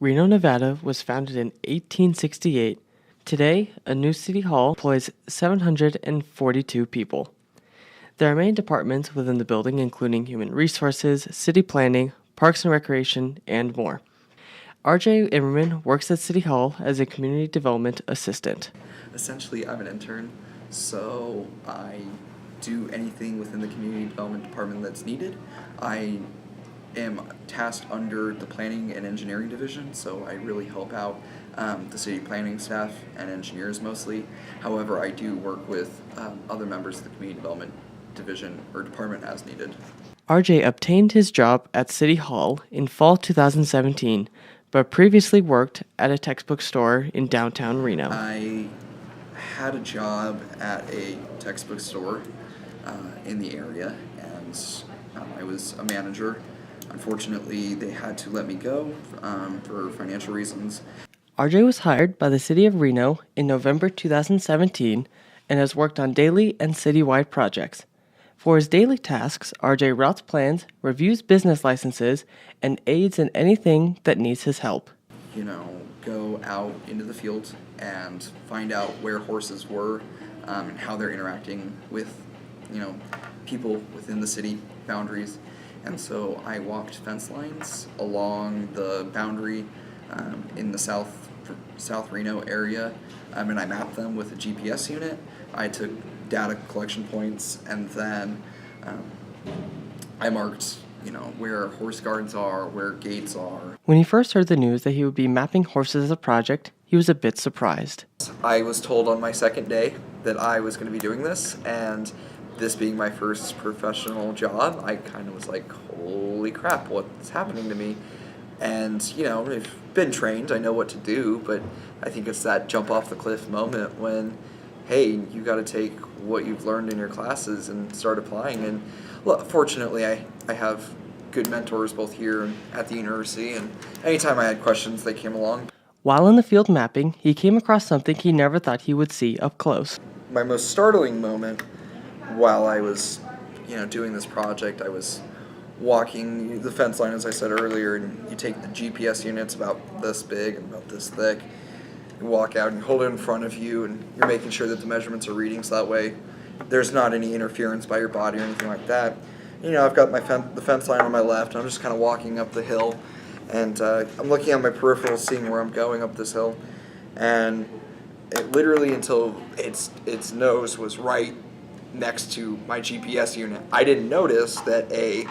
Reno, Nevada was founded in 1868. Today, a new city hall employs 742 people. There are many departments within the building, including human resources, city planning, parks and recreation, and more. RJ Immerman works at City Hall as a community development assistant. Essentially, I'm an intern, so I do anything within the community development department that's needed. I am tasked under the planning and engineering division, so I really help out the city planning staff and engineers mostly. However, I do work with other members of the community development division or department as needed. RJ obtained his job at City Hall in fall 2017, but previously worked at a textbook store in downtown Reno. I had a job at a textbook store in the area, and I was a manager. Unfortunately, they had to let me go for financial reasons. RJ was hired by the City of Reno in November 2017 and has worked on daily and citywide projects. For his daily tasks, RJ routes plans, reviews business licenses, and aids in anything that needs his help. Go out into the field and find out where horses were and how they're interacting with, people within the city boundaries. And so I walked fence lines along the boundary in the South Reno area, and I mapped them with a GPS unit. I took data collection points, and then I marked, where horse guards are, where gates are. When he first heard the news that he would be mapping horses as a project, he was a bit surprised. I was told on my second day that I was going to be doing this, and this being my first professional job, I kind of was like, holy crap, what's happening to me? And, I've been trained, I know what to do, but I think it's that jump off the cliff moment when, hey, you got to take what you've learned in your classes and start applying. And fortunately, I have good mentors both here and at the university, and anytime I had questions, they came along. While in the field mapping, he came across something he never thought he would see up close. My most startling moment while I was, doing this project, I was walking the fence line, as I said earlier, and you take the GPS units about this big and about this thick, you walk out and you hold it in front of you, and you're making sure that the measurements are reading, so that way there's not any interference by your body or anything like that. I've got the fence line on my left, and I'm just kind of walking up the hill, and I'm looking at my peripheral, seeing where I'm going up this hill, and it literally until its nose was right next to my GPS unit, I didn't notice that a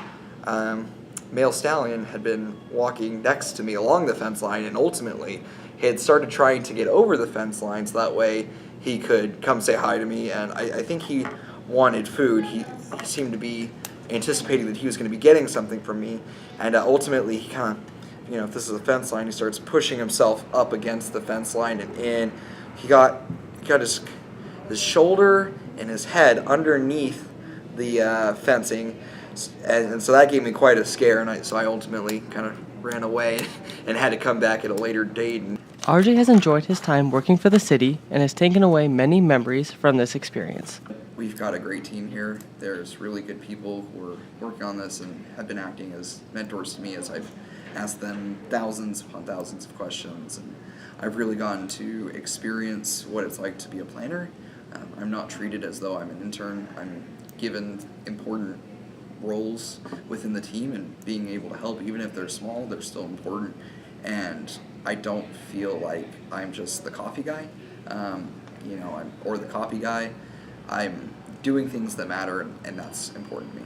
male stallion had been walking next to me along the fence line, and ultimately he had started trying to get over the fence line so that way he could come say hi to me, and I think he wanted food. He seemed to be anticipating that he was going to be getting something from me, and ultimately he kind of, if this is a fence line, he starts pushing himself up against the fence line and in. He got his shoulder and his head underneath the fencing, and so that gave me quite a scare, and so I ultimately kind of ran away and had to come back at a later date. RJ has enjoyed his time working for the city and has taken away many memories from this experience. We've got a great team here. There's really good people who are working on this and have been acting as mentors to me as I've asked them thousands upon thousands of questions, and I've really gotten to experience what it's like to be a planner. I'm not treated as though I'm an intern. I'm given important roles within the team, and being able to help, even if they're small, they're still important. And I don't feel like I'm just the coffee guy, or the copy guy. I'm doing things that matter, and that's important to me.